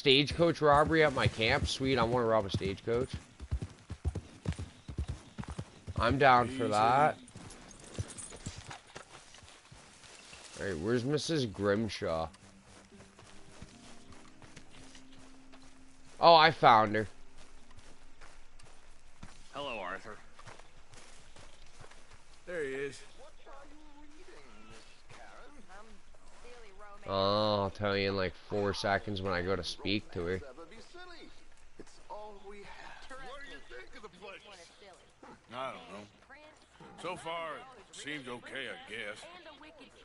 stagecoach robbery at my camp? Sweet, I want to rob a stagecoach. I'm down for that. Alright, where's Mrs. Grimshaw? Oh, I found her. Hello, Arthur. There he is. What are you reading, Miss Karen? Silly romance. Oh, I'll tell you in like 4 seconds when I go to speak to her. Never be silly. It's all we have. What do you think of the place? When it's silly. I don't know. So far, it seems okay, I guess.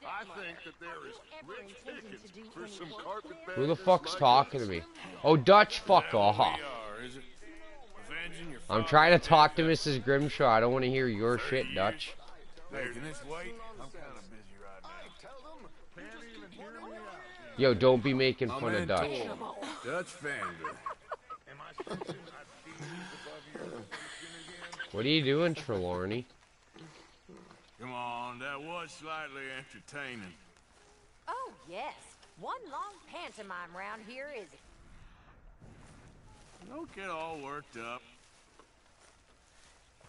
I think that there is rich tickets for some carpetbaggers. Who the fuck's like talking to me? Oh, Dutch, fuck off. We are, is it? Avenging your I'm father trying to and talk to death. Mrs. Grimshaw. I don't want to hear your shit, Dutch. Hey, can this wait? I'm kind of busy right now. I tell them, can't even hear me out. Yo, don't be making I'm fun of in Dutch. tour. Dutch Fender. Am I sensing I've seen you above your again? What are you doing, Trelawney? Come on, that was slightly entertaining. Oh, yes. One long pantomime round here is... Don't get all worked up.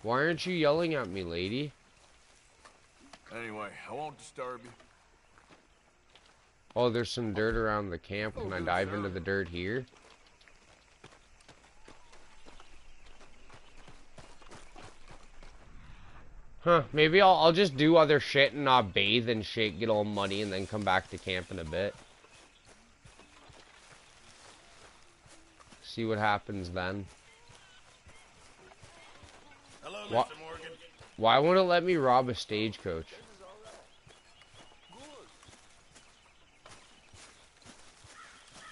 Why aren't you yelling at me, lady? Anyway, I won't disturb you. Oh, there's some dirt around the camp. Can I dive into the dirt here? Huh, maybe I'll just do other shit and not bathe and shit, get all muddy, and then come back to camp in a bit. See what happens then. Hello, What? Mr. Morgan. Why won't it let me rob a stagecoach?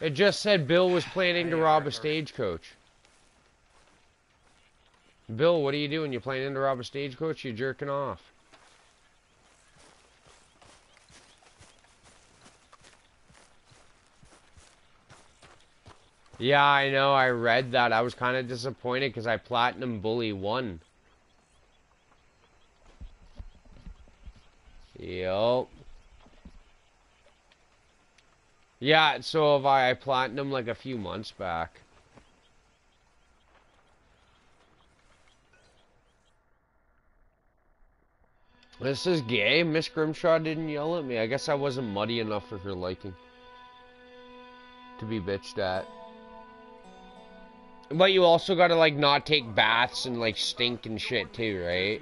It just said Bill was planning to rob a stagecoach. Bill, what are you doing? You planning to rob a stagecoach? You jerking off? Yeah, I know. I read that. I was kind of disappointed because I Platinum Bully won. Yup. Yeah, so have I. I Platinum like a few months back. This is gay. Miss Grimshaw didn't yell at me. I guess I wasn't muddy enough for her liking. To be bitched at. But you also gotta, like, not take baths and, like, stink and shit, too, right?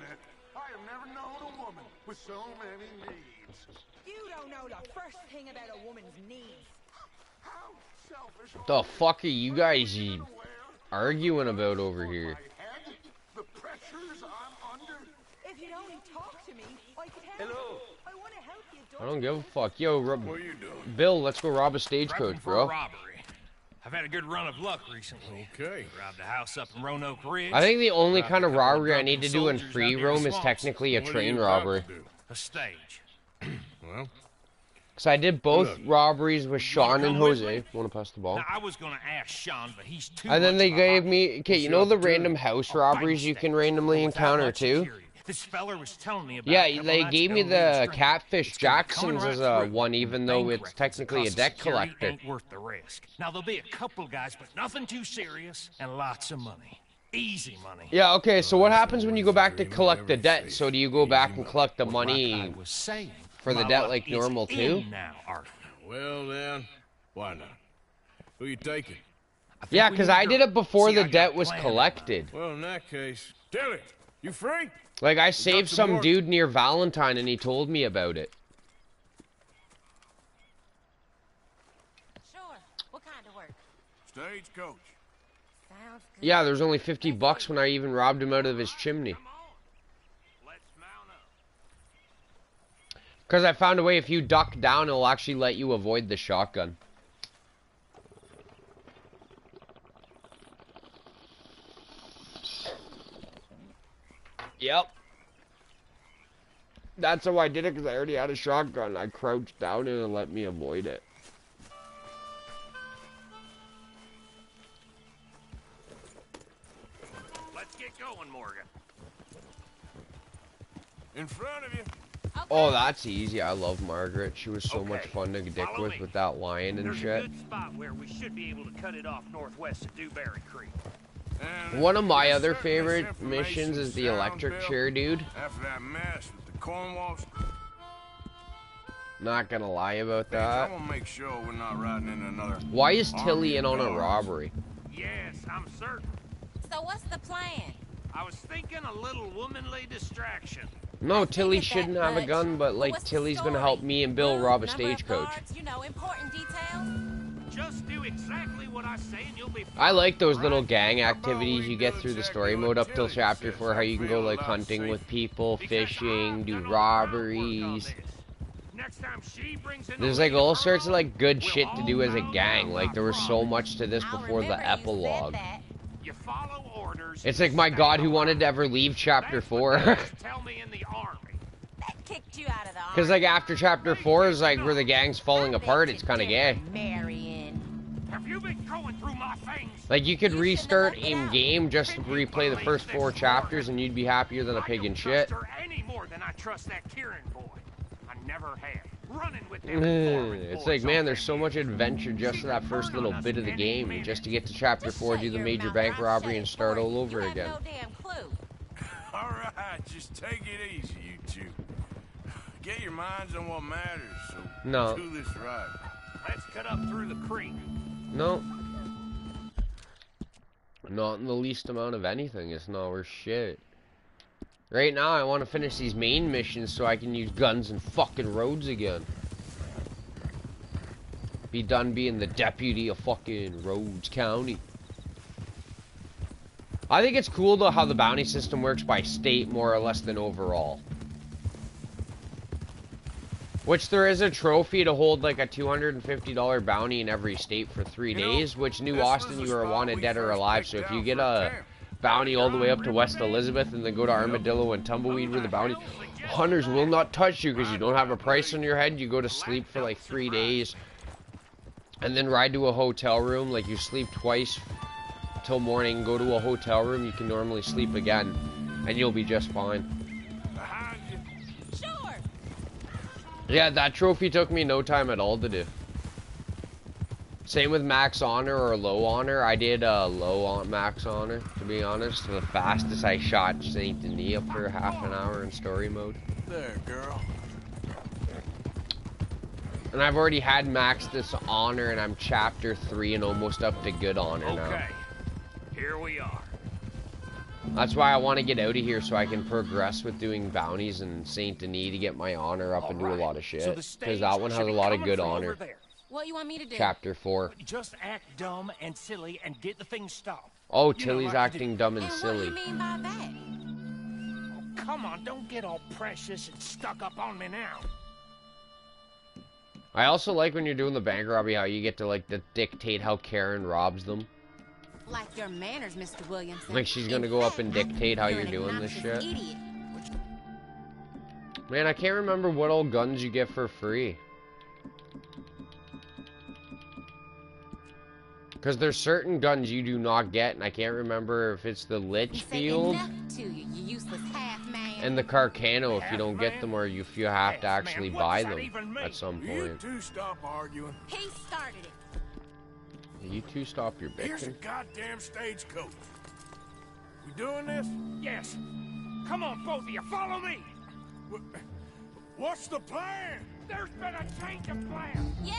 I have never known a woman with so many needs. You don't know the first thing about a woman's needs. How selfish The fuck are you guys arguing about over here? my head, the pressures I'm under. If you'd only talk to me, I could help. Hello. I want to help you, I don't give a fuck. Yo, What are you doing? Bill, let's go rob a stagecoach, Prepping for a bro. robbery. I've had a good run of luck recently. Okay. Robbed a house up in Roanoke Ridge. I think the only Robbed kind a of couple robbery I drunken need to do in soldiers free out near the roam is swamps. technically a What are train you about robbery. to do? A stage. Well, Because I did both Look. robberies with Sean and come with Jose. me? Want to pass the ball? Now, I was going to ask Sean, but he's too And then much they of a gave hot me... Okay, you know the random house robberies you can randomly Without encounter, much too? security. This feller was telling me about Yeah, a couple they nights gave ago me he was the drinking. Catfish It's gonna be coming Jacksons as right a through. one, even though Bank it's records technically a cost debt security collector. Ain't worth the risk. Now there'll be a couple guys, but nothing too serious, and lots of money. Easy money. Yeah, okay, so what happens when you go back to dream of collect the every debt? safe. So do you go back and collect the Like I money was saying, for the my debt luck like is normal, in too? Now, Arthur. well then, why not? Who you taking? I think Yeah, we because need I did it girls. before See, the I got debt a was plan in mind. collected. Well, in that case, tell it. You free? Like, I saved some some work. dude near Valentine and he told me about it. Sure. What kind of work? Stagecoach. Sounds good. Yeah, there's only 50 bucks when I even robbed him out of his chimney. Come on. Let's mount up. Because I found a way, if you duck down, it'll actually let you avoid the shotgun. Yep. That's how I did it, because I already had a shotgun. I crouched down and it let me avoid it. Let's get going, Morgan. In front of you. Oh, that's easy. I love Margaret. She was so Okay, much fun to dick follow me. with that lion and There's shit. a good spot where we should be able to cut it off northwest of Dewberry Creek. And One of my you other certain this favorite information missions is the sound, electric Bill? chair dude. After that mess with the Cornwalls, Not gonna lie about I that. want to make sure we're not riding into another. Why is Tilly army in of on a guards. robbery? Yes, I'm certain. So what's the plan? I was thinking a little womanly distraction. No, Tilly Figured that shouldn't have a much. gun, but like What's the Tilly's gonna story? help me and Bill Food, rob a number of stagecoach. guards, you know, important details. Just do exactly what I say and you'll be fine. I like those little Right? gang about activities we you get do through the exactly story what mode up till Tilly chapter says? 4, how I you can feel go like a lot hunting safer. with people, Because fishing, I've do done all the groundwork on robberies. this. Next time she brings in There's a like lead all sorts of girl, like good we'll shit to do all as a bow gang. down, Like I there was so promise. much to this I'll before the remember you said epilogue. that. You follow orders. It's like my stay god, who alive. wanted to ever leave chapter That's 4? what they used to tell me in the army. That kicked you out of the army. Because like after chapter 4 is like where the gang's falling apart, it's kind of gay. Marion. Have you been going through my things? Like you could You shouldn't have restart left it in out. game, just replay the first 4 chapters, and you'd be happier than a I pig in don't shit. trust her any more than I trust that Kieran boy. I never have. Running with them foreign It's boys like, man, all there's them so much years. adventure just in that first little bit of the game, and just to get to chapter 4, do the major bank robbery, and start all over you again. Have no damn clue. All right, just take it easy, you two. Get your minds on what matters. So No. do this right. Let's cut up through the creek. No. Not in the least amount of anything. It's not worth shit. Right now, I want to finish these main missions so I can use guns and fucking roads again. Be done being the deputy of fucking Rhodes County. I think it's cool though how the bounty system works by state more or less than overall. Which there is a trophy to hold like a $250 bounty in every state for 3 days, which New Austin you are wanted dead or alive, so if you get a bounty all the way up to West Elizabeth and then go to Armadillo and Tumbleweed where the bounty hunters will not touch you because you don't have a price on your head, you go to sleep for like 3 days and then ride to a hotel room, like you sleep twice till morning, go to a hotel room, you can normally sleep again and you'll be just fine. Behind you. Sure. Yeah, that trophy took me no time at all to do. Same with max honor or low honor. I did low on max honor, to be honest. The fastest I shot Saint Denis up for half an hour in story mode. There, girl. And I've already had max this honor, and I'm chapter 3 and almost up to good honor now. Okay, here we are. That's why I want to get out of here so I can progress with doing bounties in Saint Denis to get my honor up and do a lot of shit. Because that one has a lot of good honor. What you want me to do? Chapter 4. Just act dumb and silly and get the thing stopped. Oh, You know, Tilly's like you acting dumb and And what do silly. you mean by that? Oh, come on, don't get all precious and stuck up on me now. I also like when you're doing the bank robbery how you get to like dictate how Karen robs them. Like your manners, Mr. Williamson. Like she's gonna In go up fact, and dictate how you're you're an doing this obnoxious shit. Idiot. Man, I can't remember what all guns you get for free. Because there's certain guns you do not get, and I can't remember if it's the He said Litchfield enough to you, you useless half-man. and the Carcano if you don't get them, or if you have to Half-man, actually what buy does that them even mean? at some You point. two stop arguing. He started it. You two stop your Here's a bitching. goddamn stagecoach. We doing this? Yes. Come on, both of you, follow me. What's the plan? There's been a change of plan. Yes.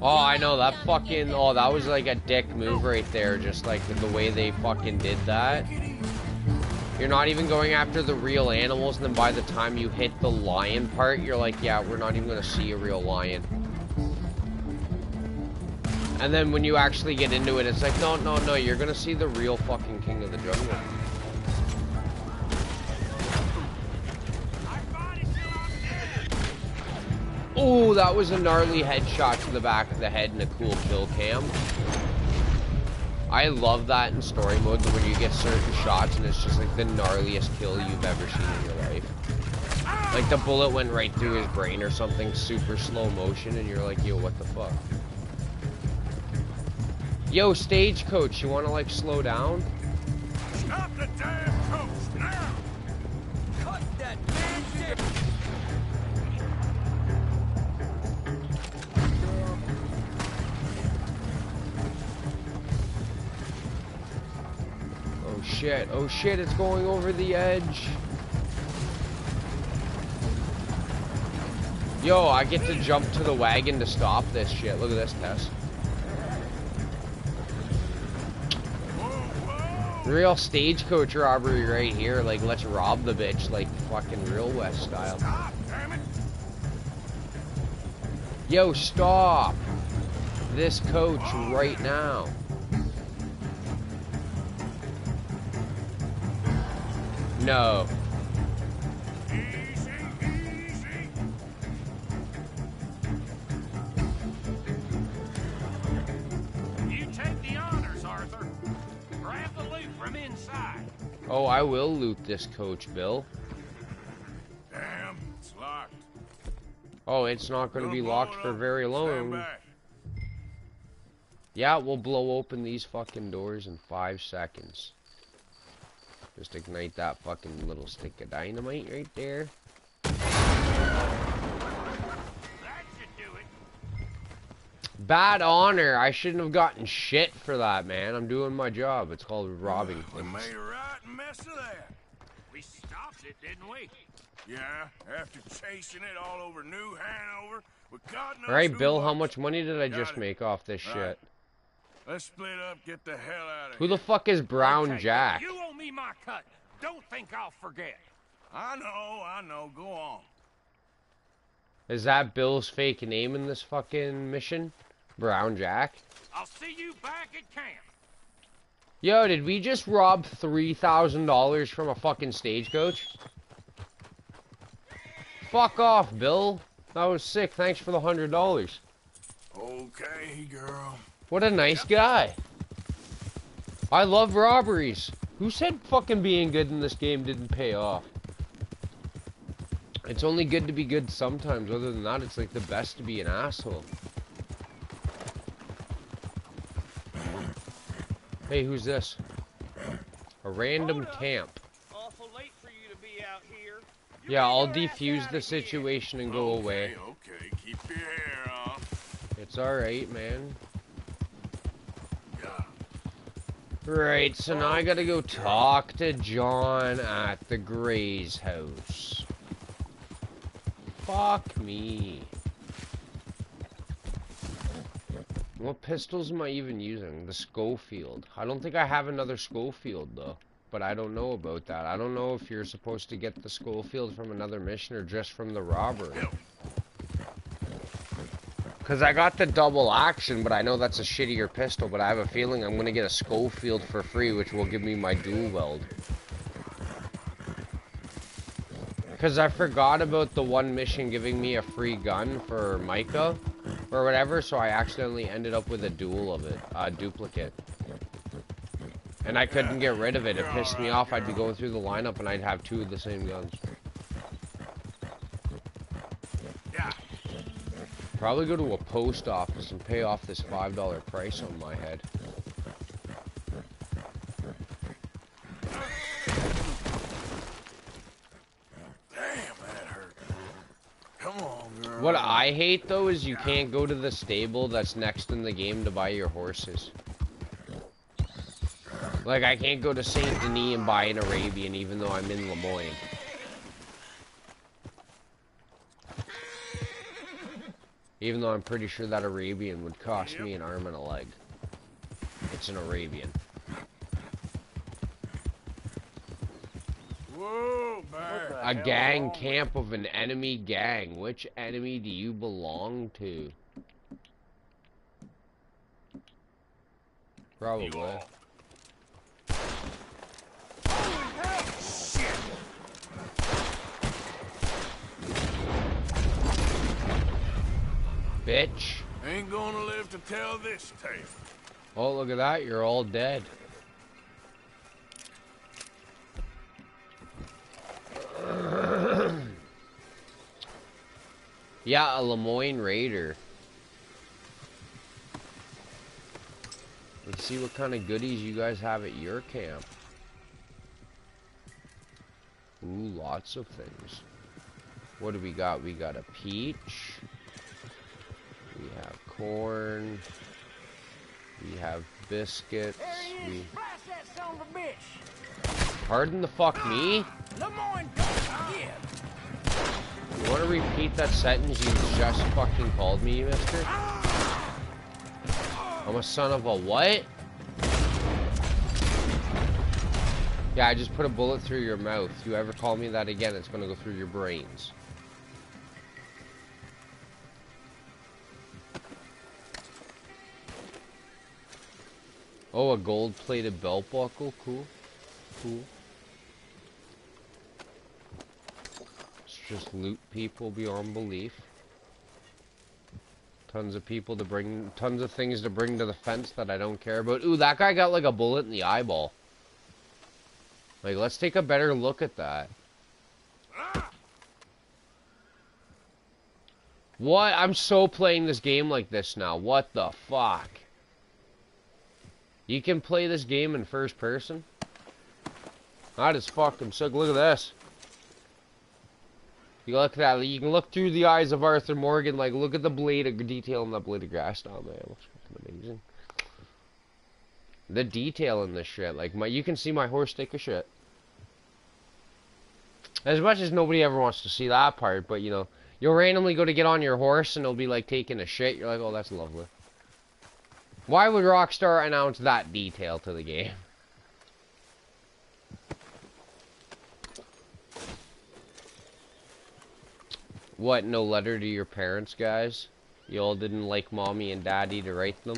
Oh, I know, that You're gonna get fucking, this oh, that was now. like a dick move right there, just like the way they fucking did that. You're not even going after the real animals, and then by the time you hit the lion part, you're like, yeah, we're not even gonna see a real lion. And then when you actually get into it, it's like, no, no, no, you're gonna see the real fucking king of the jungle. Oh, that was a gnarly headshot to the back of the head and a cool kill cam. I love that in story mode, when you get certain shots and it's just like the gnarliest kill you've ever seen in your life. Like the bullet went right through his brain or something, super slow motion, and you're like, yo, what the fuck? Yo, stagecoach, you wanna like slow down? Stop the damn coach now! Cut that man shit. shit. Oh shit, it's going over the edge. Yo, I get to jump to the wagon to stop this shit. Look at this, Tess. Real stagecoach robbery right here. Like, let's rob the bitch like fucking real West style. Stop, damn it. Yo, stop this coach right now. No. Easy, easy. You take the honors, Arthur. Grab the loot from inside. Oh, I will loot this coach, Bill. Damn, it's locked. Oh, it's not going to be Gonna blow locked it for up. very Stand long. back. Yeah, we'll blow open these fucking doors in 5 seconds. Just ignite that fucking little stick of dynamite right there. That should do it. Bad honor. I shouldn't have gotten shit for that, man. I'm doing my job. It's called robbing We things. made a right mess of that. We stopped it, didn't we? Yeah, after chasing it all over New Hanover, with God knows Alright, who Bill, how was. much money did I Got just it. make off this Right. shit? Let's split up, get the hell out of Who here. the fuck is Brown Okay, Jack? You owe me my cut. Don't think I'll forget. I know, go on. Is that Bill's fake name in this fucking mission? Brown Jack? I'll see you back at camp. Yo, did we just rob $3,000 from a fucking stagecoach? Fuck off, Bill. That was sick. Thanks for the $100. Okay, girl. What a nice guy. I love robberies. Who said fucking being good in this game didn't pay off? It's only good to be good sometimes. Other than that, it's like the best to be an asshole. Hey, who's this? A random camp. Awful late for you to be out here. Yeah, I'll defuse the situation and go away. Okay, keep your hair on. It's alright, man. Yeah. Right, so now I gotta go talk to John at the Gray's house. Fuck me. What pistols am I even using? The Schofield. I don't think I have another Schofield, though. But I don't know about that. I don't know if you're supposed to get the Schofield from another mission or just from the robbery. Because I got the double action, but I know that's a shittier pistol, but I have a feeling I'm going to get a Schofield for free, which will give me my dual weld. Because I forgot about the one mission giving me a free gun for Micah, or whatever, so I accidentally ended up with a dual of it, a duplicate. And I couldn't get rid of it. It pissed me off. I'd be going through the lineup and I'd have two of the same guns. Yeah. Probably go to a post office and pay off this $5 price on my head. Damn, that hurt. Come on, girl. What I hate, though, is you can't go to the stable that's next in the game to buy your horses. Like, I can't go to Saint Denis and buy an Arabian even though I'm in Lemoyne. Even though I'm pretty sure that Arabian would cost me an arm and a leg. It's an Arabian. Whoa, back. A gang camp of an enemy gang. Which enemy do you belong to? Probably. Bitch. Ain't gonna live to tell this tale. Oh, look at that. You're all dead. Yeah, a Lemoyne Raider. Let's see what kind of goodies you guys have at your camp. Ooh, lots of things. What do we got? We got a peach. We have corn. We have biscuits. We... of a bitch. Pardon the fuck me? Lemoyne, yeah. You want to repeat that sentence you just fucking called me, mister? I'm a son of a what? Yeah, I just put a bullet through your mouth. If you ever call me that again, it's gonna go through your brains. Oh, a gold-plated belt buckle? Cool. Cool. Let's just loot people beyond belief. Tons of people to bring, tons of things to bring to the fence that I don't care about. Ooh, that guy got like a bullet in the eyeball. Like, let's take a better look at that. What? I'm so playing this game like this now. What the fuck? You can play this game in first person? That is fucking sick. Look at this. You look at that. You can look through the eyes of Arthur Morgan. Like, look at the blade of detail in that blade of grass down there. It looks fucking amazing. The detail in this shit. Like, you can see my horse take a shit. As much as nobody ever wants to see that part, but, you know, you'll randomly go to get on your horse and it'll be, like, taking a shit. You're like, oh, that's lovely. Why would Rockstar announce that detail to the game? What, no letter to your parents, guys? You all didn't like mommy and daddy to write them?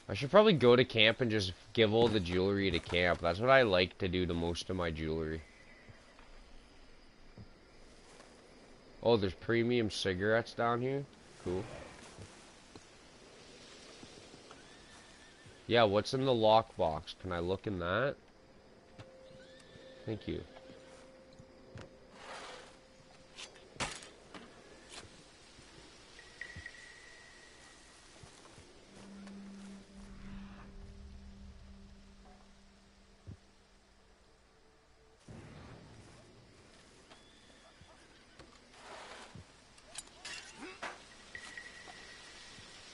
I should probably go to camp and just give all the jewelry to camp. That's what I like to do to most of my jewelry. Oh, there's premium cigarettes down here? Cool. Yeah, what's in the lockbox? Can I look in that? Thank you.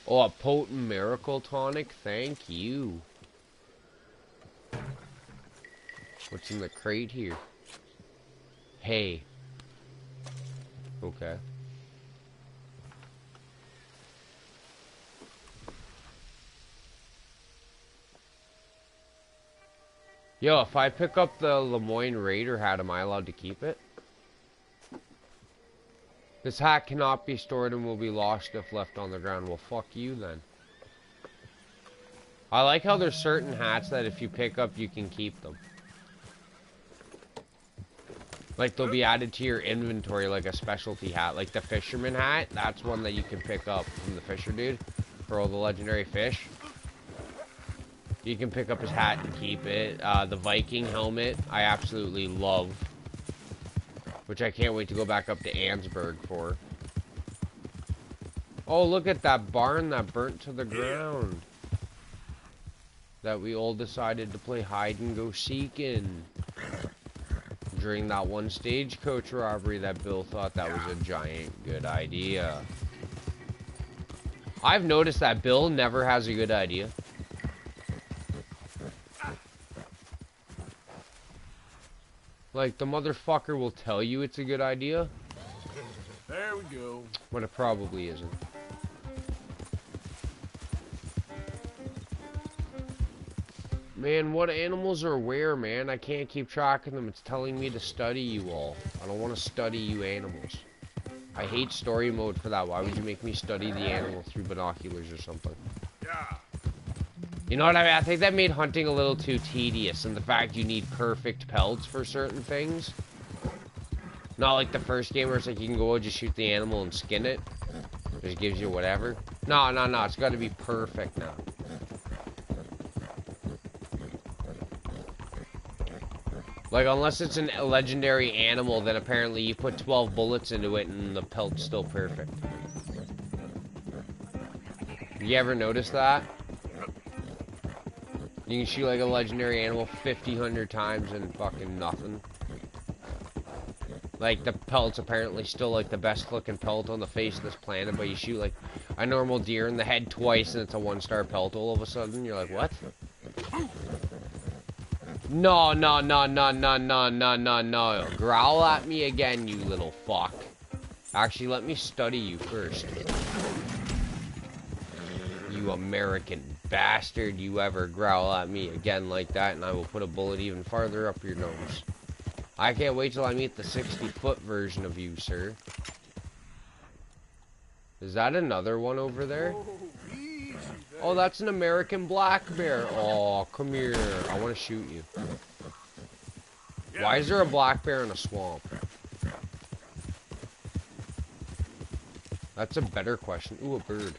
Oh, a potent miracle tonic? Thank you. What's in the crate here? Hey. Okay. Yo, if I pick up the Lemoyne Raider hat, am I allowed to keep it? This hat cannot be stored and will be lost if left on the ground. Well, fuck you then. I like how there's certain hats that if you pick up, you can keep them. Like, they'll be added to your inventory like a specialty hat. Like the fisherman hat, that's one that you can pick up from the fisher dude for all the legendary fish. You can pick up his hat and keep it. The Viking helmet, I absolutely love. Which I can't wait to go back up to Ansburg for. Oh, look at that barn that burnt to the ground. That we all decided to play hide and go seek in. During that one stagecoach robbery that Bill thought that was a giant good idea. I've noticed that Bill never has a good idea. Like, the motherfucker will tell you it's a good idea. There we go. But it probably isn't. Man, what animals are where, man? I can't keep track of them. It's telling me to study you all. I don't want to study you animals. I hate story mode for that. Why would you make me study the animal through binoculars or something? Yeah. You know what I mean? I think that made hunting a little too tedious, and the fact you need perfect pelts for certain things. Not like the first game where it's like you can go and just shoot the animal and skin it. It just gives you whatever. No, no, no. It's got to be perfect now. Like, unless it's a legendary animal, then apparently you put 12 bullets into it and the pelt's still perfect. You ever notice that? You can shoot like a legendary animal 100 times and fucking nothing. Like, the pelt's apparently still, like, the best looking pelt on the face of this planet, but you shoot, like, a normal deer in the head twice and it's a 1-star pelt all of a sudden. You're like, what? No, no, no, no, no, no, no, no, no. Growl at me again, you little fuck. Actually, let me study you first. You American bastard, you ever growl at me again like that, and I will put a bullet even farther up your nose. I can't wait till I meet the 60-foot version of you, sir. Is that another one over there? Oh, that's an American black bear. Oh, come here. I want to shoot you. Why is there a black bear in a swamp? That's a better question. Ooh, a bird.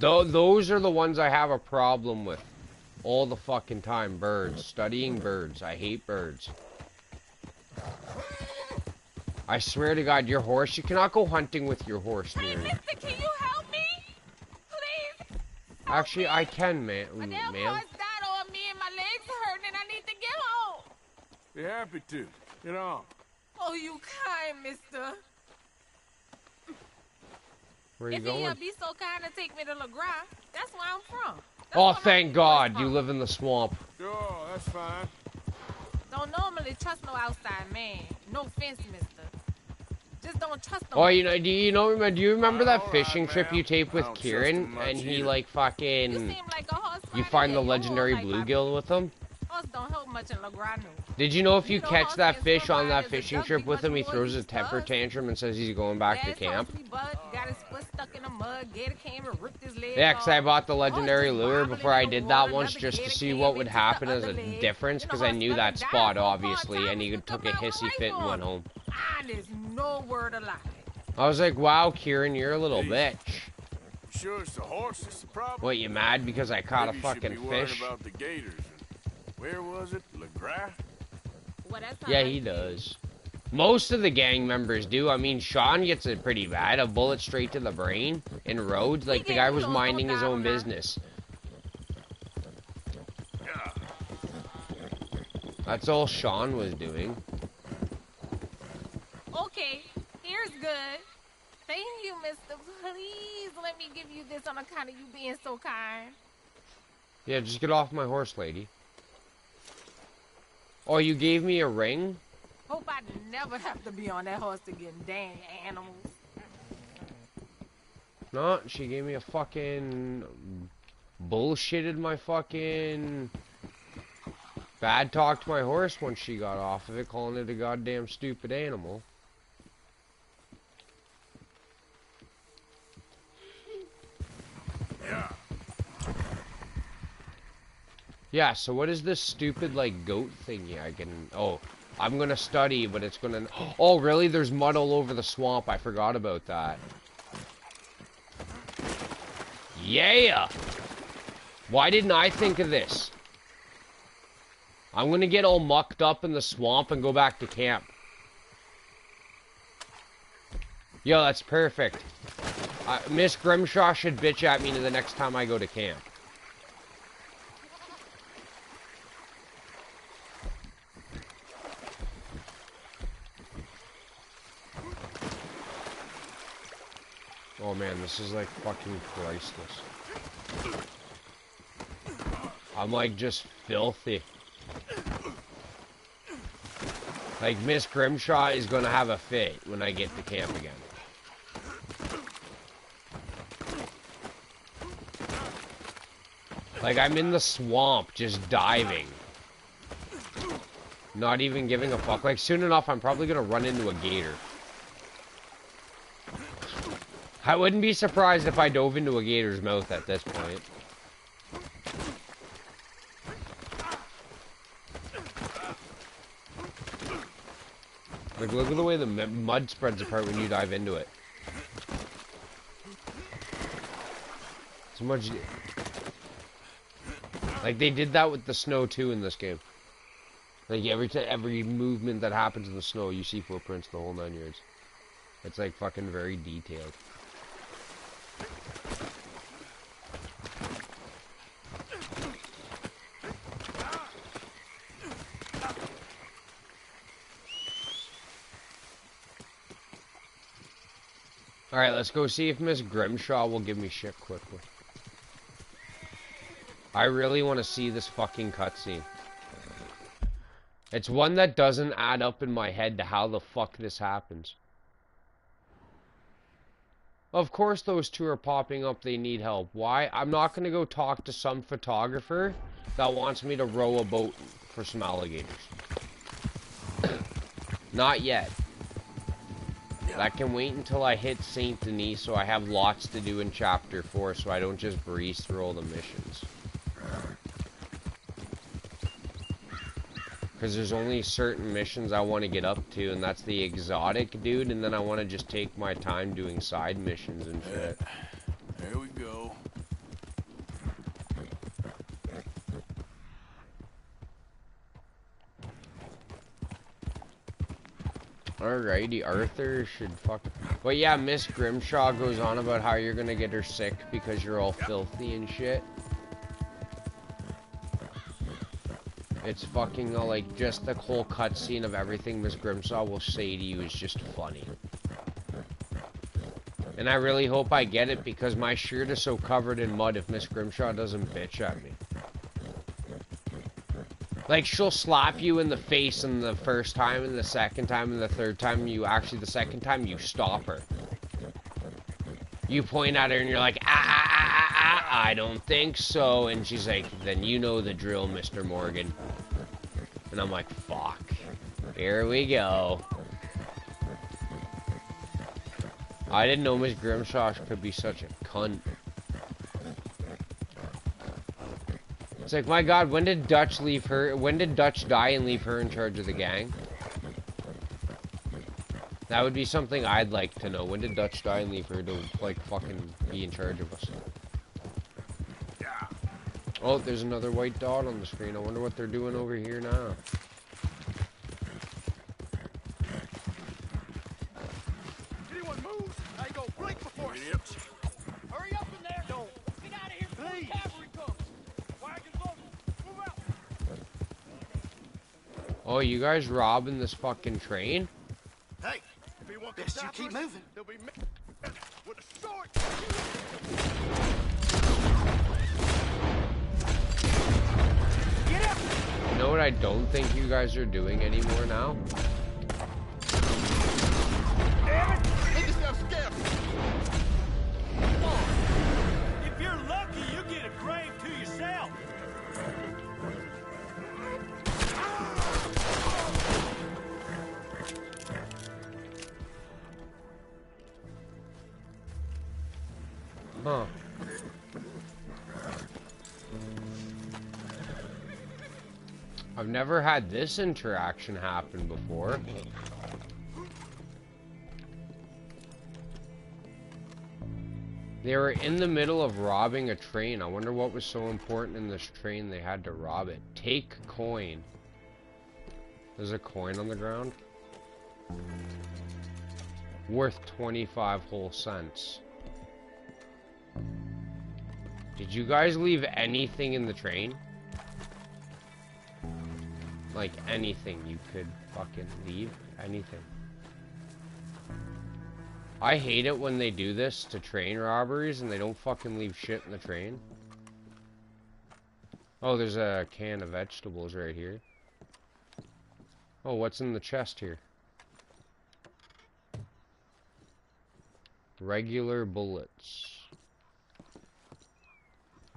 Those are the ones I have a problem with. All the fucking time. Birds. Studying birds. I hate birds. I swear to God, your horse, you cannot go hunting with your horse, Hey, man. mister, can you help me? Please? Actually, I can, man. My damn Ma'am. horse died on me and my legs are hurting and I need to get home. Be happy to. Get on. Oh, you kind, mister. Where are you If going? you'd be so kind to take me to LeGras, that's where I'm from. That's Oh, where my thank people is God, from. you live in the swamp. Sure, that's fine. Don't normally trust no outside man. No offense, mister. Just don't trust no. Oh, you know, do you remember that All right, fishing trip ma'am. you taped I with don't trust Kieran, him much and he either. like You fucking, seem like a horse you rider, find yeah, the you legendary horse like bluegill with him? Horse don't help much in LeGras, no. Did you know if you know catch horse that gets fish on run that by fishing as a trip duck, with be him, he much more throws a used to temper us. tantrum and says he's going back to Last camp? horse we bud got his foot stuck in the mud, gator came and ripped his leg Yeah, 'cause I off. bought the Horse legendary just lure wobbling before in I the did water, that once another just to gator see came what and would took the happen as other a leg. difference, You know, because I horse knew gonna that die spot, for obviously, part-time and he if you took come a out with hissy a fit and rifle went on home. him. Ah, there's no word of lie. I was like, wow, Kieran, you're a little bitch. You sure it's the horse that's the problem? What, you mad because I caught a Maybe you should fucking be worried fish? about the gators. And where was it? LeGras? Well, that's how Yeah, I he feel. does. Most of the gang members do. I mean, Sean gets it pretty bad. A bullet straight to the brain in roads. Like, the guy was minding his own business. That's all Sean was doing. Okay, here's good. Thank you, mister. Please let me give you this on account of you being so kind. Yeah, just get off my horse, lady. Oh, you gave me a ring? Hope I never have to be on that horse again, dang animals. No, she gave me a fucking... bullshitted my fucking... bad talked my horse once she got off of it, calling it a goddamn stupid animal. Yeah, so what is this stupid, like, goat thingy I can... Oh, I'm gonna study, but it's gonna... Oh, really? There's mud all over the swamp. I forgot about that. Yeah! Why didn't I think of this? I'm gonna get all mucked up in the swamp and go back to camp. Yo, that's perfect. Miss Grimshaw should bitch at me the next time I go to camp. Oh man, this is like fucking priceless. I'm like just filthy. Like Miss Grimshaw is gonna have a fit when I get to camp again. Like I'm in the swamp just diving. Not even giving a fuck. Like soon enough I'm probably gonna run into a gator. I wouldn't be surprised if I dove into a gator's mouth at this point. Like, look at the way the mud spreads apart when you dive into it. So much... Like, they did that with the snow, too, in this game. Like, every movement that happens in the snow, you see footprints the whole 9 yards. It's, like, fucking very detailed. Alright, let's go see if Miss Grimshaw will give me shit quickly. I really want to see this fucking cutscene. It's one that doesn't add up in my head to how the fuck this happens. Of course those two are popping up, they need help. Why? I'm not gonna go talk to some photographer that wants me to row a boat for some alligators. Not yet. That can wait until I hit Saint Denis, so I have lots to do in Chapter 4, so I don't just breeze through all the missions. Because there's only certain missions I want to get up to, and that's the exotic dude, and then I want to just take my time doing side missions and shit. There we go. Alrighty, Arthur should fuck. But yeah, Miss Grimshaw goes on about how you're gonna get her sick because you're all filthy and shit. It's fucking like just the whole cutscene of everything Miss Grimshaw will say to you is just funny. And I really hope I get it because my shirt is so covered in mud if Miss Grimshaw doesn't bitch at me. Like, she'll slap you in the face in the first time, and the second time, and the third time, the second time, you stop her. You point at her, and you're like, I don't think so. And she's like, then you know the drill, Mr. Morgan. And I'm like, fuck. Here we go. I didn't know Miss Grimshaw could be such a cunt. It's like, my god, when did Dutch die and leave her in charge of the gang? That would be something I'd like to know. When did Dutch die and leave her to, like, fucking be in charge of us? Oh, there's another white dot on the screen. I wonder what they're doing over here now. Anyone moves, I go blink before I shoot you. Hurry up in there! Don't. Get out of here before the cavalry comes. Wagons loaded. Move out. Oh, you guys robbing this fucking train? Hey, if he wants Best you keep moving. He'll be with a sword. Get up! You know what I don't think you guys are doing anymore now? Make yourself scarce. Come on. If you're lucky, you get a grave to yourself. Huh. I've never had this interaction happen before. They were in the middle of robbing a train. I wonder what was so important in this train they had to rob it. Take coin. There's a coin on the ground. Worth 25 whole cents. Did you guys leave anything in the train? Like anything you could fucking leave? Anything. I hate it when they do this to train robberies and they don't fucking leave shit in the train. Oh, there's a can of vegetables right here. Oh, what's in the chest here? Regular bullets.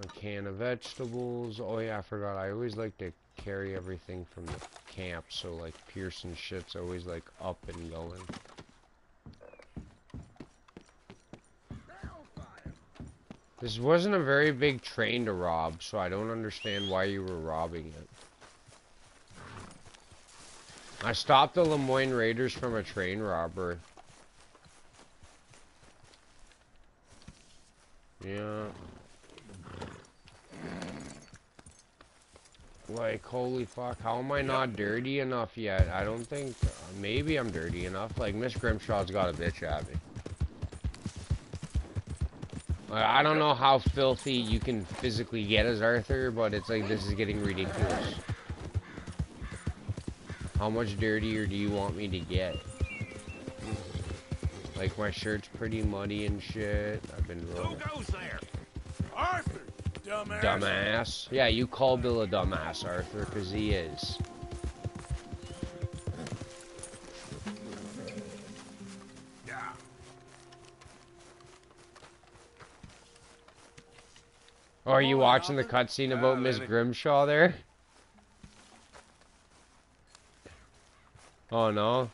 A can of vegetables. Oh yeah, I forgot. I always like to carry everything from the camp, so like Pearson shit's always like up and going. This wasn't a very big train to rob, so I don't understand why you were robbing it. I stopped the Lemoyne Raiders from a train robbery. Yeah. Like, holy fuck, how am I not dirty enough yet? I don't think, maybe I'm dirty enough. Like, Miss Grimshaw's got a bitch at me. Like, I don't know how filthy you can physically get as Arthur, but it's like, this is getting ridiculous. How much dirtier do you want me to get? Like, my shirt's pretty muddy and shit. I've been rolling. Who goes there? Arthur, dumbass. Dumbass. Yeah, you call Bill a dumbass, Arthur, because he is. Yeah. Oh, are you watching the cutscene about Miss Grimshaw there? Oh, no.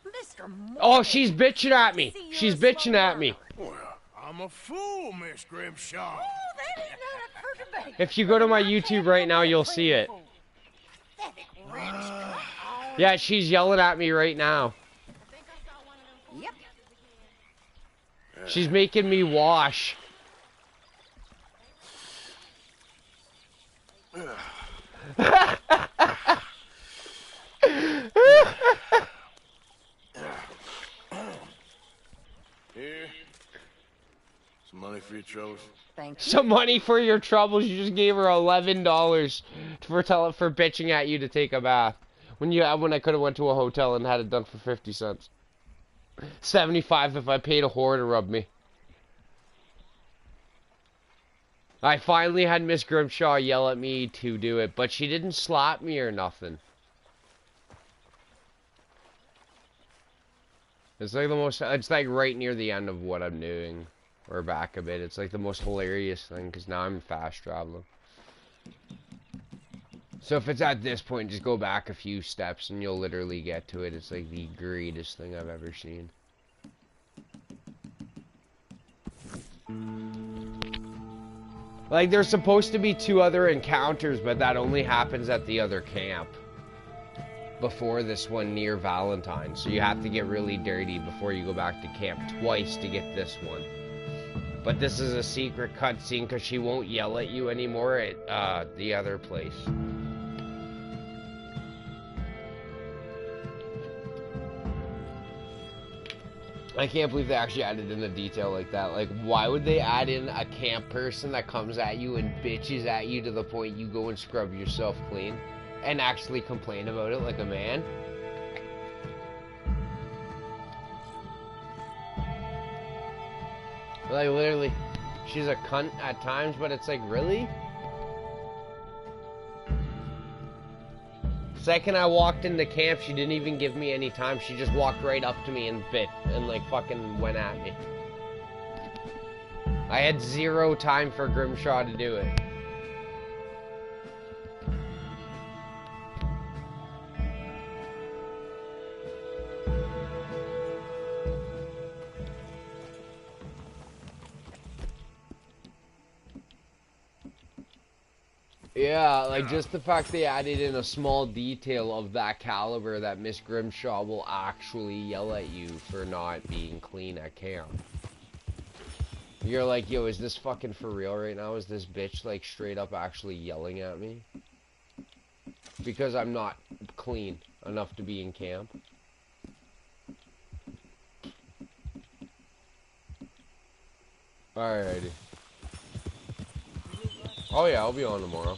Mr. Moore. Oh, she's bitching at me. She's bitching at me. Well, I'm a fool, Miss Grimshaw. Oh, that did not occur to me. If you go to my YouTube right now, you'll see it. Pathetic wretch. Come on. Yeah, she's yelling at me right now. Yep. She's making me wash. Here. Some money for your troubles. Thank you. Some money for your troubles. You just gave her $11 for bitching at you to take a bath. When I could have went to a hotel and had it done for 50 cents. 75 if I paid a whore to rub me. I finally had Miss Grimshaw yell at me to do it, but she didn't slap me or nothing. It's like it's like right near the end of what I'm doing. Or back a bit. It's like the most hilarious thing, because now I'm fast traveling. So if it's at this point, just go back a few steps and you'll literally get to it. It's like the greatest thing I've ever seen. Like, there's supposed to be 2 other encounters, but that only happens at the other camp. Before this one near Valentine. So you have to get really dirty before you go back to camp twice to get this one. But this is a secret cutscene because she won't yell at you anymore at the other place. I can't believe they actually added in a detail like that. Like, why would they add in a camp person that comes at you and bitches at you to the point you go and scrub yourself clean? And actually complain about it like a man? Like, literally, she's a cunt at times, but it's like, really? Second I walked into camp, she didn't even give me any time. She just walked right up to me and bit, and like fucking went at me. I had 0 time for Grimshaw to do it. Yeah, like just the fact they added in a small detail of that caliber that Miss Grimshaw will actually yell at you for not being clean at camp. You're like, yo, is this fucking for real right now? Is this bitch like straight up actually yelling at me? Because I'm not clean enough to be in camp. Alrighty. Oh yeah, I'll be on tomorrow.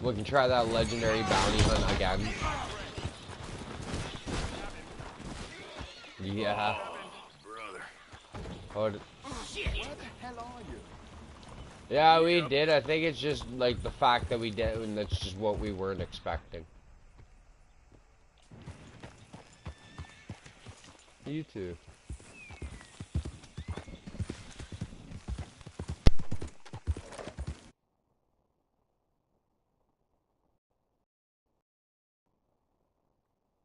We can try that legendary bounty hunt again. Yeah. Brother. Yeah, we did. I think it's just like the fact that we did, and that's just what we weren't expecting. You too.